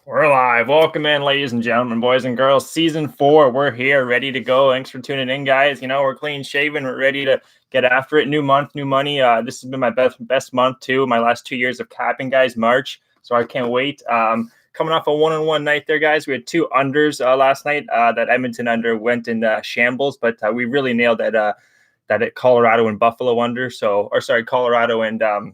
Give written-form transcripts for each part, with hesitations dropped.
We're live. Welcome in, ladies and gentlemen, boys and girls. Season 4, we're here, ready to go. Thanks for tuning in, guys. You know, we're clean shaven. We're ready to get after it. New month, new money. This has been my best month, too. My last 2 years of capping, guys, March. So I can't wait. Coming off a 1-on-1 night there, guys. We had 2 unders last night. That Edmonton under went in shambles, but we really nailed that Colorado and Buffalo under. Colorado and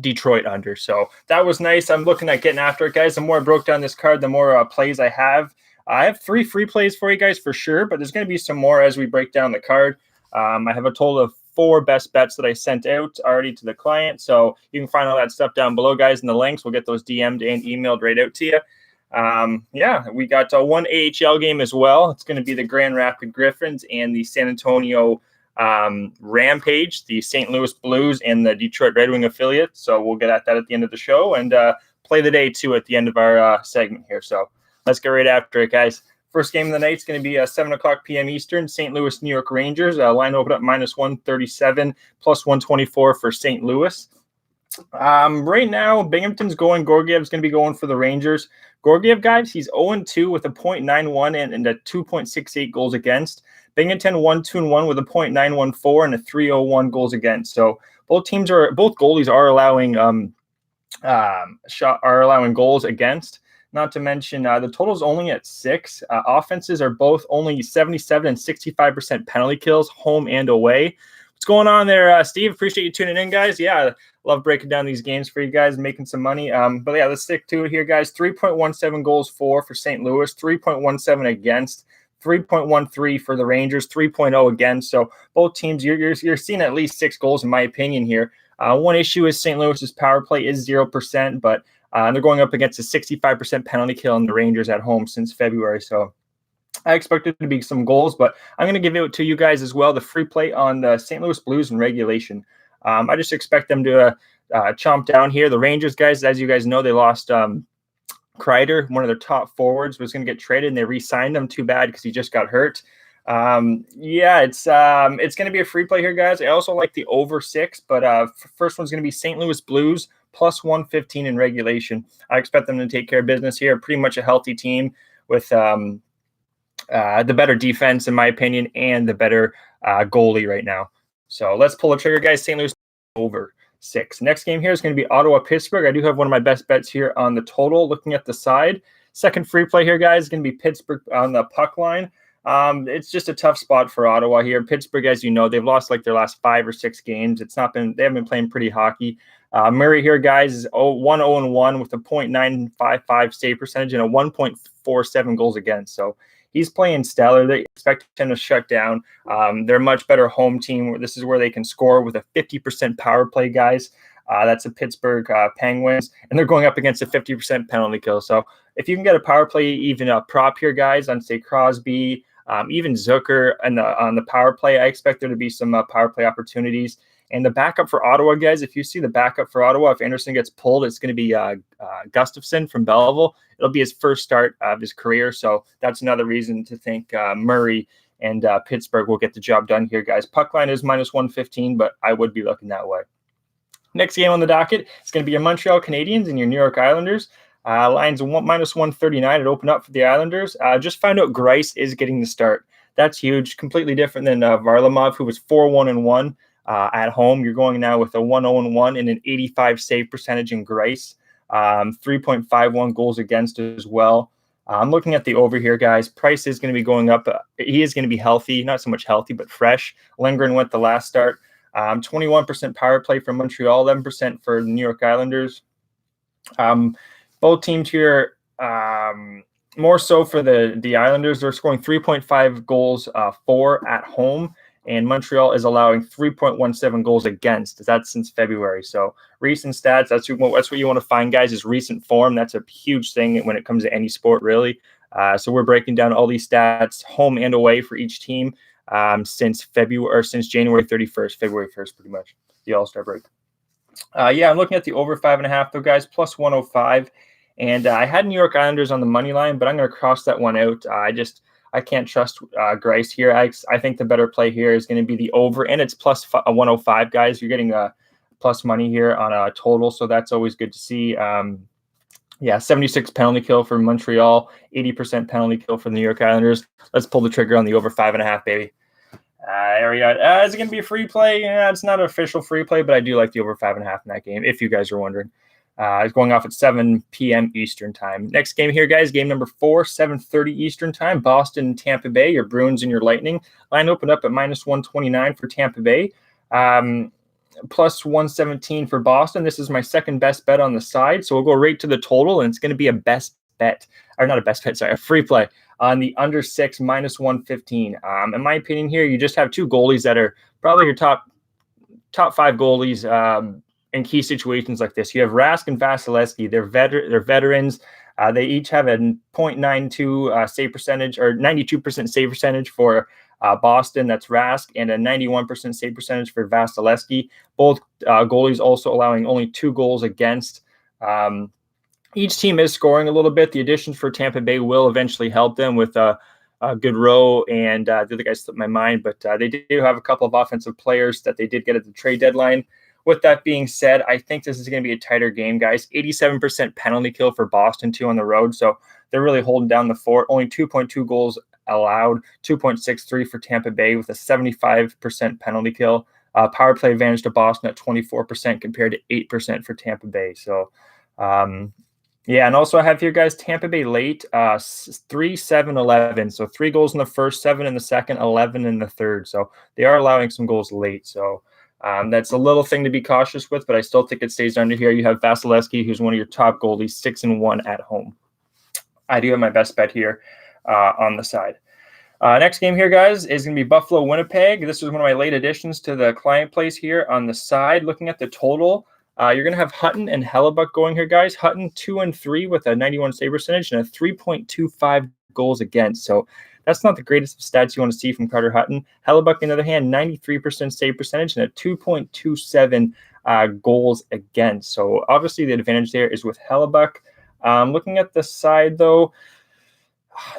Detroit under. So that was nice. I'm looking at getting after it, guys. The more I broke down this card, the more plays I have. I have 3 free plays for you guys for sure, but there's going to be some more as we break down the card. I have a total of 4 best bets that I sent out already to the client. So you can find all that stuff down below, guys, in the links. We'll get those DM'd and emailed right out to you. We got 1 AHL game as well. It's going to be the Grand Rapids Griffins and the San Antonio Rampage, the St. Louis Blues, and the Detroit Red Wing affiliate. So we'll get at that at the end of the show and play the day too at the end of our segment here. So let's get right after it, guys. First game of the night is going to be 7 o'clock p.m. Eastern. St. Louis, New York Rangers. Line opened up -137, +124 for St. Louis. Right now, Binghamton's going. Gorgiev's going to be going for the Rangers. Gorgiev, guys, he's 0-2 with a .91 and a 2.68 goals against. Binghamton 1-2-1 with a .914 and a 301 goals against. So both goalies are allowing goals against. Not to mention the total's only at 6. Offenses are both only 77 and 65% penalty kills, home and away. What's going on there, Steve? Appreciate you tuning in, guys. Yeah, love breaking down these games for you guys, making some money. But yeah, let's stick to it here, guys. 3.17 goals for St. Louis, 3.17 against, 3.13 for the Rangers, 3.0 against. So both teams, you're seeing at least 6 goals in my opinion here. One issue is St. Louis's power play is 0%, but they're going up against a 65% penalty kill in the Rangers at home since February. So I expect it to be some goals, but I'm going to give it to you guys as well. The free play on the St. Louis Blues in regulation. I just expect them to chomp down here. The Rangers, guys, as you guys know, they lost Kreider, one of their top forwards, was going to get traded, and they re-signed him. Too bad because he just got hurt. It's going to be a free play here, guys. I also like the over 6, but first one's going to be St. Louis Blues +115 in regulation. I expect them to take care of business here. Pretty much a healthy team with the better defense, in my opinion, and the better goalie right now. So let's pull the trigger, guys. St. Louis over 6. Next game here is going to be Ottawa-Pittsburgh. I do have one of my best bets here on the total. Looking at the side, second free play here, guys, is going to be Pittsburgh on the puck line. It's just a tough spot for Ottawa here. Pittsburgh, as you know, they've lost like their last 5 or 6 games. They haven't been playing pretty hockey. Murray here, guys, is 1-0-1 with a .955 save percentage and a 1.47 goals against. So he's playing stellar. They expect him to shut down. They're a much better home team. This is where they can score with a 50% power play, guys. That's the Pittsburgh Penguins, and they're going up against a 50% penalty kill. So if you can get a power play, even a prop here, guys, on, say, Crosby, even Zucker on the power play, I expect there to be some power play opportunities. And the backup for Ottawa, guys, if you see the backup for Ottawa, if Anderson gets pulled, it's going to be Gustafsson from Belleville. It'll be his first start of his career. So that's another reason to think Murray and Pittsburgh will get the job done here, guys. Puck line is -115, but I would be looking that way. Next game on the docket is going to be your Montreal Canadiens and your New York Islanders. Line's -139. It opened up for the Islanders. Just found out Greiss is getting the start. That's huge. Completely different than Varlamov, who was 4-1-1 at home. You're going now with a 1-0-1 and an 85 save percentage in Greiss. 3.51 goals against as well. I'm looking at the over here, guys. Price is going to be going up. He is going to be healthy, not so much healthy, but fresh. Lindgren went the last start. 21% power play for Montreal, 11% for the New York Islanders. Both teams here, more so for the Islanders, they're scoring 3.5 goals for at home, and Montreal is allowing 3.17 goals against. That's since February. So recent stats, that's what you want to find, guys, is recent form. That's a huge thing when it comes to any sport, really. So we're breaking down all these stats, home and away, for each team since January 31st, February 1st, pretty much, the All-Star break. I'm looking at the over 5.5 though, guys, +105. And I had New York Islanders on the money line, but I'm going to cross that one out. I can't trust Greiss here. I think the better play here is going to be the over, and it's +105, guys. You're getting plus money here on a total, so that's always good to see. Yeah, 76 penalty kill for Montreal, 80% penalty kill for the New York Islanders. Let's pull the trigger on the over 5.5, baby. There we go. Is it going to be a free play? Yeah, it's not an official free play, but I do like the over 5.5 in that game, if you guys are wondering. It's going off at 7 p.m. Eastern time. Next game here, guys, game number 4, 7:30 Eastern time, Boston, Tampa Bay, your Bruins and your Lightning. Line opened up at -129 for Tampa Bay. Plus 117 for Boston. This is my second best bet on the side. So we'll go right to the total, and it's going to be a best bet, or not a best bet, sorry, a free play on the under 6 -115. In my opinion here, you just have two goalies that are probably your top 5 goalies in key situations like this. You have Rask and Vasilevsky. They're veterans. They each have a .92 save percentage, or 92% save percentage for Boston, that's Rask, and a 91% save percentage for Vasilevsky. Both goalies also allowing only 2 goals against. Each team is scoring a little bit. The additions for Tampa Bay will eventually help them with Goodrow and the other guy slipped my mind, but they do have a couple of offensive players that they did get at the trade deadline. With that being said, I think this is going to be a tighter game, guys. 87% penalty kill for Boston, too, on the road, so they're really holding down the fort. Only 2.2 goals allowed, 2.63 for Tampa Bay with a 75% penalty kill. Power play advantage to Boston at 24% compared to 8% for Tampa Bay. So, yeah, and also I have here, guys, Tampa Bay late, 3, 7, 11. So 3 goals in the first, 7 in the second, 11 in the third. So they are allowing some goals late. So that's a little thing to be cautious with, but I still think it stays under here. You have Vasilevsky, who's one of your top goalies, 6-1 at home. I do have my best bet here on the side. Next game here, guys, is going to be Buffalo-Winnipeg. This is one of my late additions to the client plays here on the side. Looking at the total, you're going to have Hutton and Hellebuck going here, guys. Hutton 2-3 with a 91 save percentage and a 3.25 goals against. So that's not the greatest of stats you want to see from Carter Hutton. Hellebuck, on the other hand, 93% save percentage and a 2.27 goals against. So obviously the advantage there is with Hellebuck. Looking at the side, though,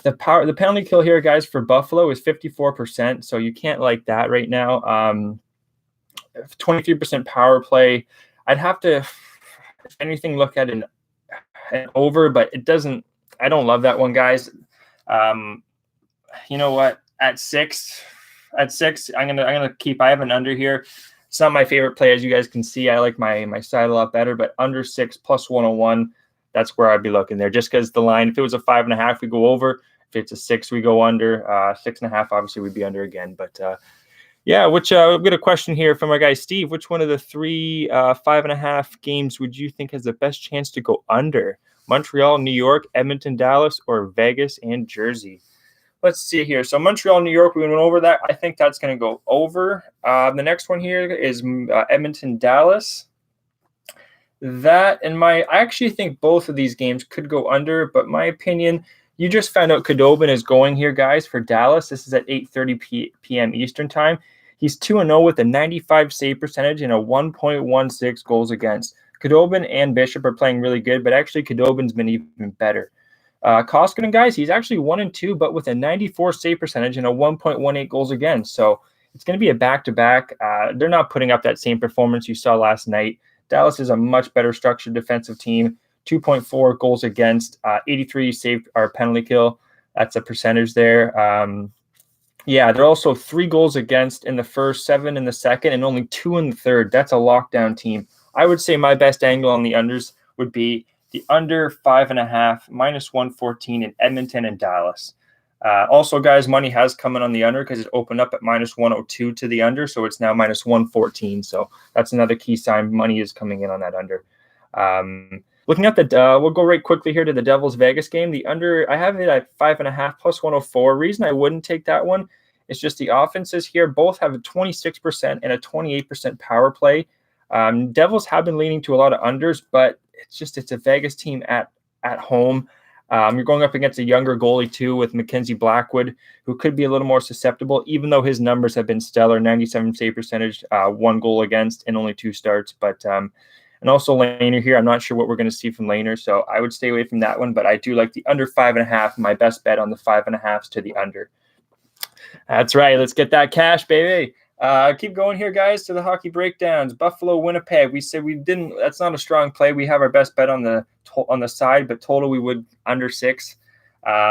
the penalty kill here, guys, for Buffalo is 54%. So you can't like that right now. 23% power play. I'd have to, if anything, look at an over, but it doesn't. I don't love that one, guys. You know what? At six, I'm gonna keep. I have an under here. It's not my favorite play, as you guys can see. I like my side a lot better, but under 6 plus 101. That's where I'd be looking there. Just because the line, if it was a 5.5, we go over. If it's a 6, we go under. 6.5, obviously, we'd be under again. But yeah, we've got a question here from our guy Steve. Which one of the 3 5.5 games would you think has the best chance to go under? Montreal, New York, Edmonton, Dallas, or Vegas and Jersey? Let's see here. So Montreal, New York, we went over that. I think that's going to go over. The next one here is Edmonton, Dallas. I actually think both of these games could go under, but my opinion, you just found out Khudobin is going here, guys, for Dallas. This is at 8:30 p.m. Eastern time. He's 2-0 with a 95 save percentage and a 1.16 goals against. Khudobin and Bishop are playing really good, but actually Khudobin's been even better. Koskinen, guys, he's actually 1-2, but with a 94 save percentage and a 1.18 goals against. So it's going to be a back-to-back. They're not putting up that same performance you saw last night. Dallas is a much better structured defensive team. 2.4 goals against, 83 save or penalty kill. That's a percentage there. Yeah, they're also 3 goals against in the first, 7 in the second, and only 2 in the third. That's a lockdown team. I would say my best angle on the unders would be the under 5.5, -114 in Edmonton and Dallas. Also, guys, money has come in on the under because it opened up at -102 to the under, so it's now -114. So that's another key sign. Money is coming in on that under. Looking at we'll go right quickly here to the Devils Vegas game. The under, I have it at 5.5 plus 104. Reason I wouldn't take that one is just the offenses here both have a 26% and a 28% power play. Devils have been leaning to a lot of unders, but it's a Vegas team at home. You're going up against a younger goalie, too, with Mackenzie Blackwood, who could be a little more susceptible, even though his numbers have been stellar, 97 save percentage, 1 goal against, and only 2 starts. But and also Lehner here. I'm not sure what we're going to see from Lehner, so I would stay away from that one. But I do like the under 5.5, my best bet on the 5.5s to the under. That's right. Let's get that cash, baby. Keep going here, guys, to the hockey breakdowns. Buffalo, Winnipeg. We said we didn't. That's not a strong play. We have our best bet on the side, but total we would under 6.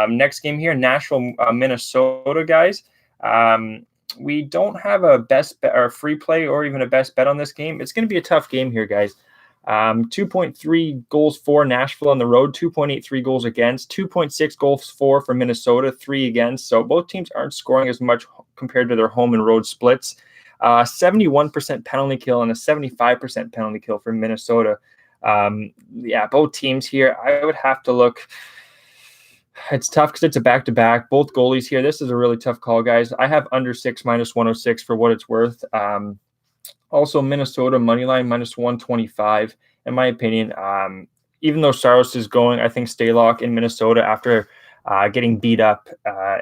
Next game here, Nashville, Minnesota, guys. We don't have a best bet or a free play or even a best bet on this game. It's going to be a tough game here, guys. 2.3 goals for Nashville on the road, 2.83 goals against, 2.6 goals for Minnesota, 3 against. So both teams aren't scoring as much compared to their home and road splits. 71% penalty kill and a 75% penalty kill for Minnesota. Yeah, both teams here, I would have to look. It's tough because it's a back-to-back. Both goalies here. This is a really tough call, guys. I have under 6 minus 106 for what it's worth. Also, Minnesota money line minus 125. In my opinion, even though Saros is going, I think Stalock in Minnesota after getting beat up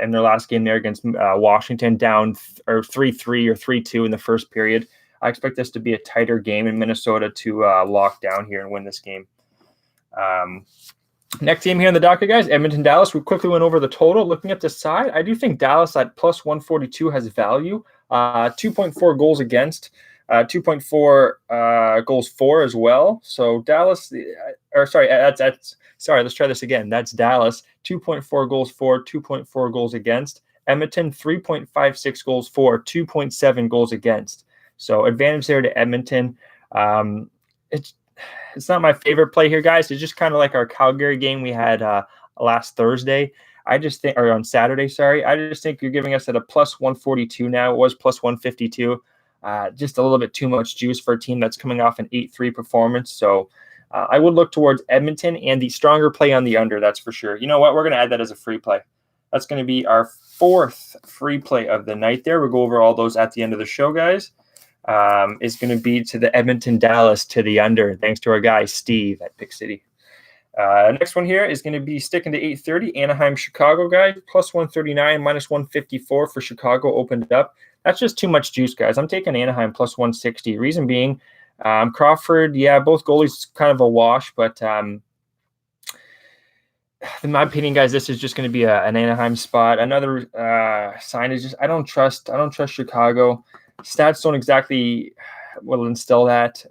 in their last game there against Washington, down 3-3 or 3-2 in the first period. I expect this to be a tighter game in Minnesota to lock down here and win this game. Next game here in the docket, guys, Edmonton, Dallas. We quickly went over the total. Looking at the side, I do think Dallas at plus 142 has value. 2.4 goals against, 2.4 goals for as well. So Dallas, let's try this again. That's Dallas, 2.4 goals for, 2.4 goals against. Edmonton, 3.56 goals for, 2.7 goals against. So advantage there to Edmonton. It's not my favorite play here, guys. It's just kind of like our Calgary game we had last Thursday. Or on Saturday, sorry. I just think you're giving us at a plus 142 now. It was plus 152. Just a little bit too much juice for a team that's coming off an 8-3 performance. So I would look towards Edmonton and the stronger play on the under, that's for sure. You know what? We're going to add that as a free play. That's going to be our 4th free play of the night there. We'll go over all those at the end of the show, guys. Is going to be to the Edmonton Dallas to the under, thanks to our guy Steve at Pick City. Next one here is going to be sticking to 8:30 Anaheim Chicago, guys, plus 139 minus 154 for Chicago opened up. That's just too much juice, guys. I'm taking Anaheim plus 160. Reason being, Crawford, yeah, both goalies kind of a wash, but in my opinion, guys, this is just going to be an Anaheim spot. Another sign is just I don't trust Chicago. Stats don't exactly will instill that,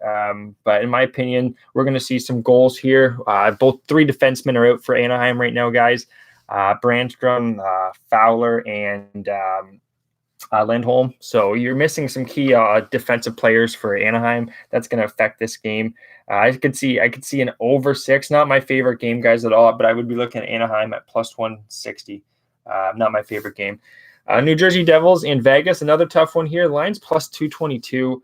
but in my opinion, we're going to see some goals here. Both 3 defensemen are out for Anaheim right now, guys. Brandstrom, Fowler, and Lindholm. So you're missing some key defensive players for Anaheim. That's going to affect this game. I could see an over 6. Not my favorite game, guys, at all. But I would be looking at Anaheim at plus 160. Not my favorite game. New Jersey Devils in Vegas, another tough one here. Line's plus 222,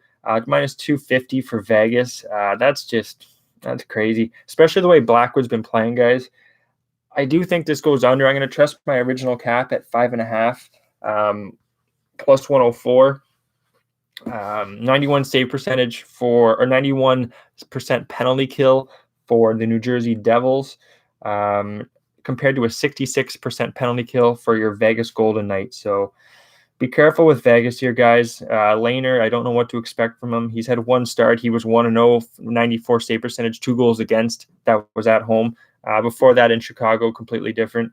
minus 250 for Vegas. That's crazy, especially the way Blackwood's been playing, guys. I do think this goes under. I'm going to trust my original cap at 5.5, plus 104. 91 save percentage or 91% penalty kill for the New Jersey Devils. Compared to a 66% penalty kill for your Vegas Golden Knights. So be careful with Vegas here, guys. Lehner, I don't know what to expect from him. He's had 1 start. He was 1-0, 94 save percentage, 2 goals against. That was at home. Before that in Chicago, completely different.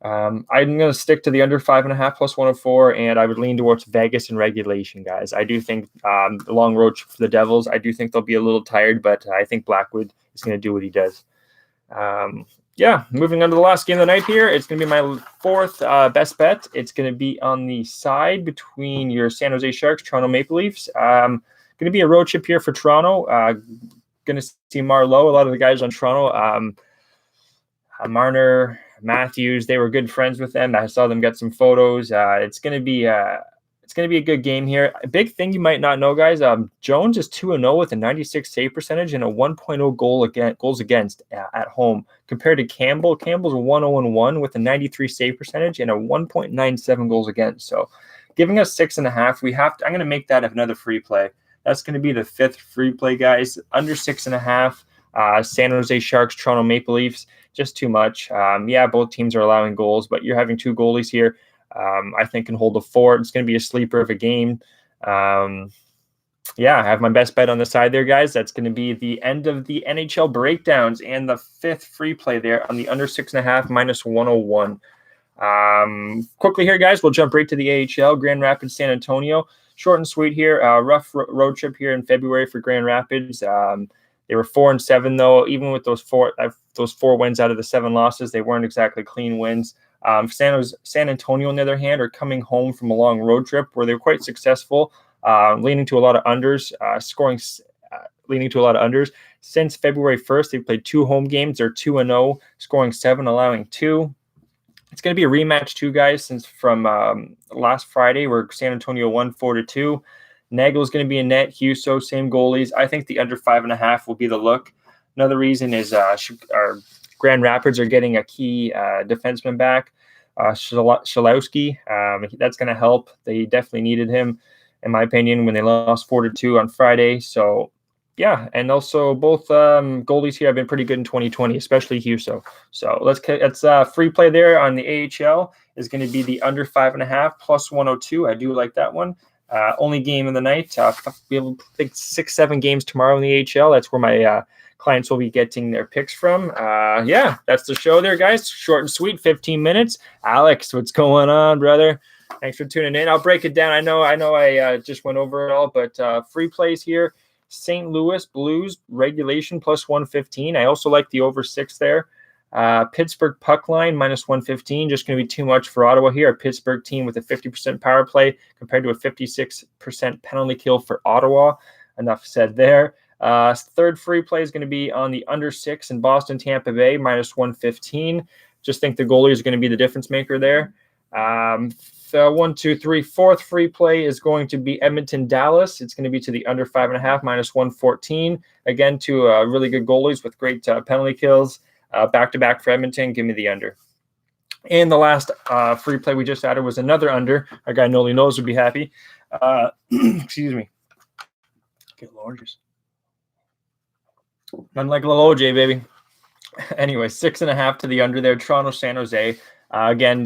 I'm going to stick to the under 5.5 plus 104, and I would lean towards Vegas in regulation, guys. I do think the long road for the Devils, I do think they'll be a little tired, but I think Blackwood is going to do what he does. Yeah, moving on to the last game of the night here. It's going to be my 4th best bet. It's going to be on the side between your San Jose Sharks, Toronto Maple Leafs. Going to be a road trip here for Toronto. Going to see Marleau, a lot of the guys on Toronto. Marner, Matthews, they were good friends with them. I saw them get some photos. It's going to be a good game here. A big thing you might not know, guys. Jones is 2-0 with a 96 save percentage and a 1.0 goals against at home compared to Campbell. Campbell's 1-0-1 with a 93 save percentage and a 1.97 goals against. So, giving us 6.5. I'm going to make that another free play. That's going to be the 5th free play, guys. Under 6.5. San Jose Sharks, Toronto Maple Leafs. Just too much. Yeah, both teams are allowing goals, but you're having 2 goalies here. I think can hold the fort. It's going to be a sleeper of a game. Yeah, I have my best bet on the side there, guys. That's going to be the end of the NHL breakdowns and the 5th free play there on the under 6.5 minus 101. Quickly here, guys, we'll jump right to the AHL, Grand Rapids, San Antonio. short and sweet here. Rough road trip here in February for Grand Rapids. They were 4-7 though. Even with those four wins out of the 7 losses, they weren't exactly clean wins. San Antonio, on the other hand, are coming home from a long road trip where they were quite successful, leaning to a lot of unders, leaning to a lot of unders. Since February 1st, they've played 2 home games. They're 2-0, scoring 7, allowing 2. It's going to be a rematch too, guys, since from last Friday where San Antonio won 4-2. Nagel is going to be in net. Huso, same goalies. I think the under 5.5 will be the look. Another reason is our Grand Rapids are getting a key defenseman back, Shalowski. That's going to help. They definitely needed him, in my opinion, when they lost 4-2 on Friday. So, yeah, and also both goalies here have been pretty good in 2020, especially Huso. So let's free play there on the AHL is going to be the under 5.5 plus 102. I do like that one. Only game of the night. We have, I think, 6-7 games tomorrow in the AHL. That's where my clients will be getting their picks from. Yeah, that's the show there, guys. Short and sweet, 15 minutes. Alex, what's going on, brother? Thanks for tuning in. I'll break it down. I know I just went over it all, but free plays here. St. Louis Blues regulation plus 115. I also like the over 6 there. Pittsburgh puck line minus 115. Just going to be too much for Ottawa here. A Pittsburgh team with a 50% power play compared to a 56% penalty kill for Ottawa. Enough said there. Third free play is going to be on the under 6 in Boston, Tampa Bay, minus 115. Just think the goalie is going to be the difference maker there. 1, 2, 3, fourth free play is going to be Edmonton, Dallas. It's going to be to the under 5.5, minus 114. Again, two really good goalies with great penalty kills. Back-to-back for Edmonton. Give me the under. And the last free play we just added was another under. Our guy Noli knows would be happy. Excuse me. Get oranges. Nothing like a little OJ, baby. Anyway, 6.5 to the under there. Toronto, San Jose. Again,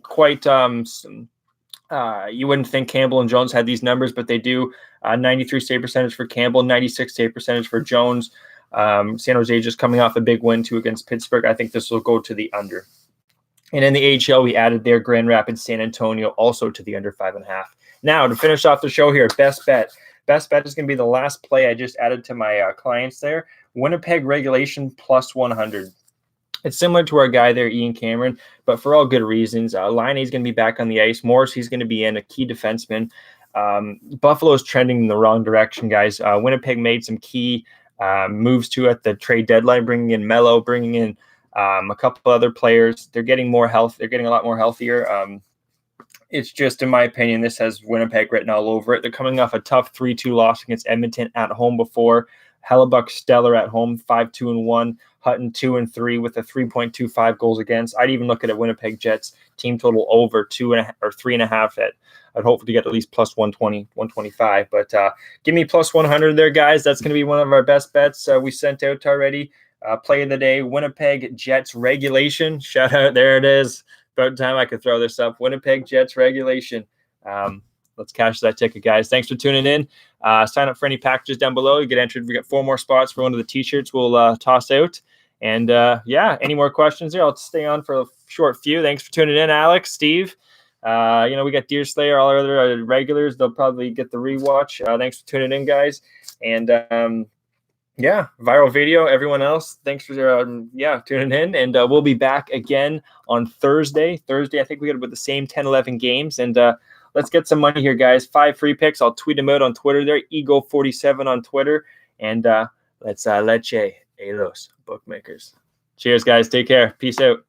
quite you wouldn't think Campbell and Jones had these numbers, but they do. 93 save percentage for Campbell, 96 save percentage for Jones. San Jose just coming off a big win too against Pittsburgh. I think this will go to the under. And in the AHL, we added their Grand Rapids, San Antonio, also to the under 5.5. Now, to finish off the show here, best bet. Best bet is going to be the last play I just added to my clients there. Winnipeg regulation plus 100. It's similar to our guy there, Ian Cameron, but for all good reasons. Laine is going to be back on the ice. Morris, he's going to be in, a key defenseman. Buffalo is trending in the wrong direction, guys. Winnipeg made some key moves too at the trade deadline, bringing in Mello, bringing in a couple other players. They're getting more health. They're getting a lot more healthier. It's just, in my opinion, this has Winnipeg written all over it. They're coming off a tough 3-2 loss against Edmonton at home before. Hellebuck stellar at home, 5-2-1. Hutton 2-3 with a 3.25 goals against. I'd even look at a Winnipeg Jets team total over 2.5 or 3.5. I'd hope to get at least plus 120, 125. But give me plus 100 there, guys. That's going to be one of our best bets we sent out already. Play of the day, Winnipeg Jets regulation. Shout out, there it is. About time I could throw this up. Winnipeg Jets regulation. Let's cash that ticket, guys. Thanks for tuning in. Sign up for any packages down below. You get entered. We got 4 more spots for one of the T-shirts we'll toss out. And, yeah, any more questions there? I'll stay on for a short few. Thanks for tuning in, Alex, Steve. We got Deer Slayer, all our other regulars. They'll probably get the rewatch. Thanks for tuning in, guys. And, yeah, viral video, everyone else, thanks for tuning in. And we'll be back again on Thursday. I think we got about the same 10-11 games. And let's get some money here, guys. 5 free picks. I'll tweet them out on Twitter there. Ego47 on Twitter. And let's leche a los bookmakers. Cheers, guys. Take care. Peace out.